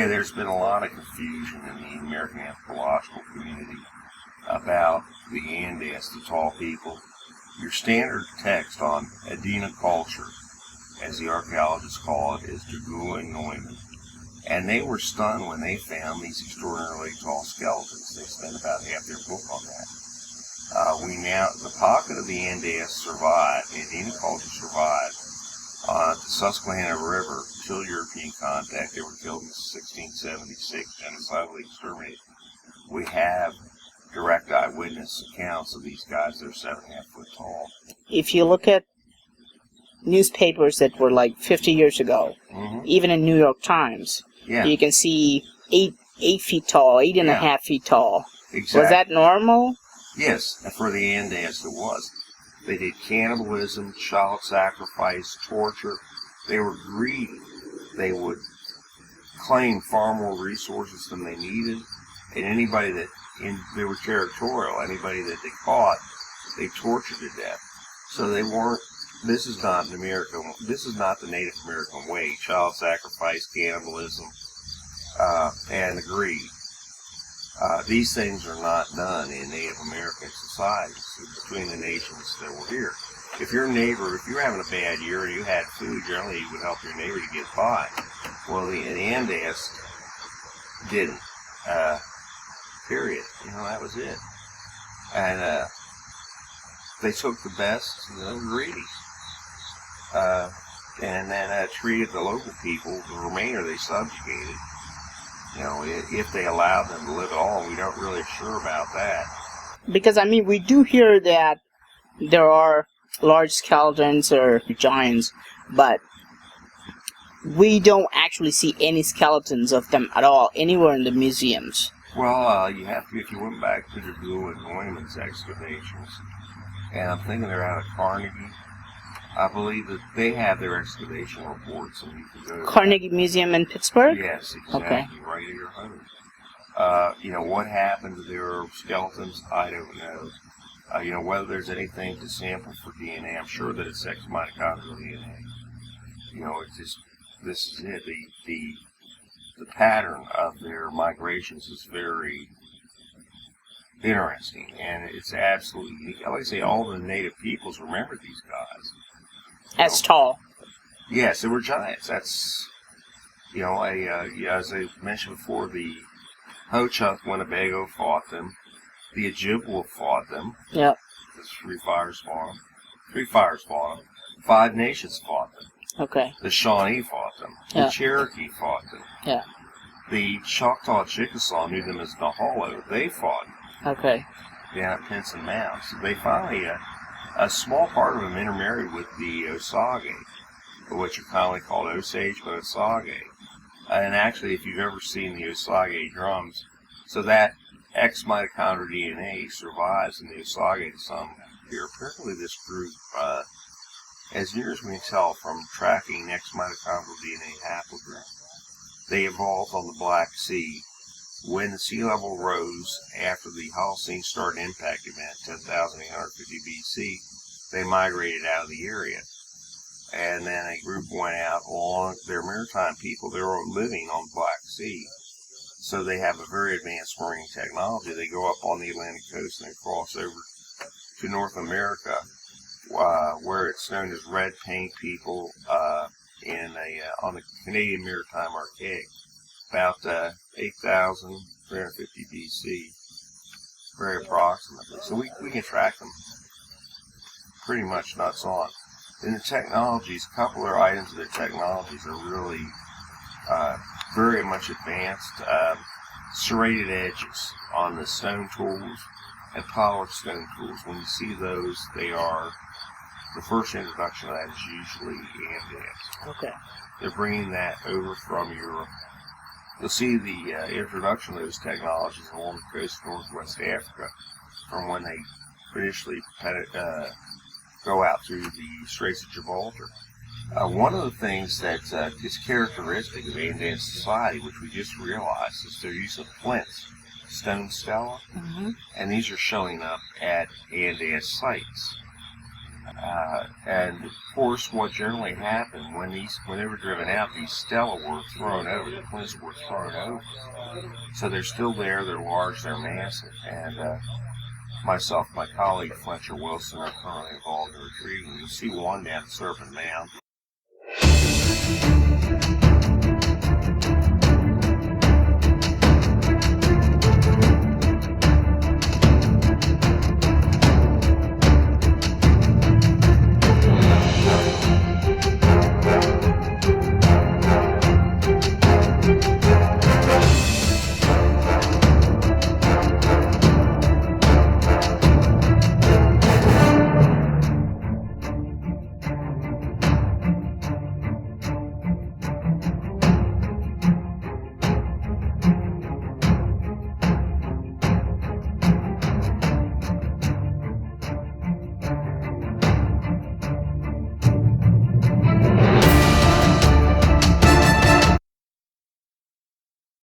Yeah, there's been a lot of confusion in the American Anthropological community about the Andaste, the tall people. Your standard text on Adena culture, as the archaeologists call it, is Dragoo and Neuman. And they were stunned when they found these extraordinarily tall skeletons. They spent about half their book on that. The pocket of the Andaste survived, the Adena culture survived on the Susquehanna River until European contact. They were killed in 1676, genocidally exterminated. We have direct eyewitness accounts of these guys that are 7.5 foot tall. If you look at newspapers that were like 50 years ago, even in New York Times, you can see 8 feet tall, 8.5 feet tall. Exactly. Was that normal? Yes, for the Andaste it was. They did cannibalism, child sacrifice, torture. They were greedy. They would claim far more resources than they needed, and anybody they were territorial. Anybody that they caught, they tortured to death. So they weren't. This is not an American. This is not the Native American way. Child sacrifice, cannibalism, and the greed. These things are not done in Native American societies between the nations that were here. If your neighbor, if you're having a bad year and you had food, generally you would help your neighbor to get by. Well, the Andaste didn't. Period. That was it. And they took the best, greedy. And then treated the local people, the remainder they subjugated. If they allowed them to live at all, we don't really sure about that. Because, we do hear that there are large skeletons or giants, but we don't actually see any skeletons of them at all anywhere in the museums. Well, you have to, if you went back to Dragoo and Neuman's excavations, and I'm thinking they're out of Carnegie. I believe that they have their excavation reports, and you can go to Carnegie Museum in Pittsburgh? Yes, exactly. Okay. Right at your home. What happened to their skeletons, I don't know. Whether there's anything to sample for DNA, I'm sure that it's ex-mitochondrial DNA. It's just, this is it. The pattern of their migrations is very interesting, and it's absolutely unique. Like I say, all the native peoples remember these guys. As tall. Yes, they were giants. That's, as I mentioned before, the Ho-Chunk Winnebago fought them. The Ojibwa fought them. Yep. The Three Fires fought them. 5 Nations fought them. Okay. The Shawnee fought them. Yeah. The Cherokee fought them. Yeah. The Choctaw Chickasaw knew them as Nahalo. They fought them. Okay. Down at Pinson Mound. So they finally, a small part of them intermarried with the Osage, which are commonly called Osage, but Osage. And actually, if you've ever seen the Osage drums, so that ex-mitochondrial DNA survives in the Osage to some degree. Apparently this group, as near as we can tell from tracking ex-mitochondrial DNA haplogroup, they evolved on the Black Sea. When the sea level rose after the Holocene start impact event, 10,850 BC, they migrated out of the area. And then a group went out along their maritime people. They were living on the Black Sea. So they have a very advanced marine technology. They go up on the Atlantic coast and they cross over to North America, where it's known as red paint people on the Canadian Maritime Archaic, about 8,350 BC, very approximately. So we can track them pretty much nuts on. In the technologies, a couple of items of their technologies are really very much advanced. Serrated edges on the stone tools and polished stone tools. When you see those, they are, the first introduction of that is usually Andaste. Okay. They're bringing that over from Europe. You'll see the introduction of those technologies along the coast of Northwest Africa from when they initially go out through the Straits of Gibraltar. One of the things that is characteristic of Andaste society, which we just realized, is their use of flints, stone stela, and these are showing up at Andaste sites. And of course, what generally happened when they were driven out, these stela were thrown over, the flints were thrown over. So they're still there, they're large, they're massive. And myself, my colleague Fletcher Wilson are currently involved in retrieving. You'll see one down at Serpent Mound.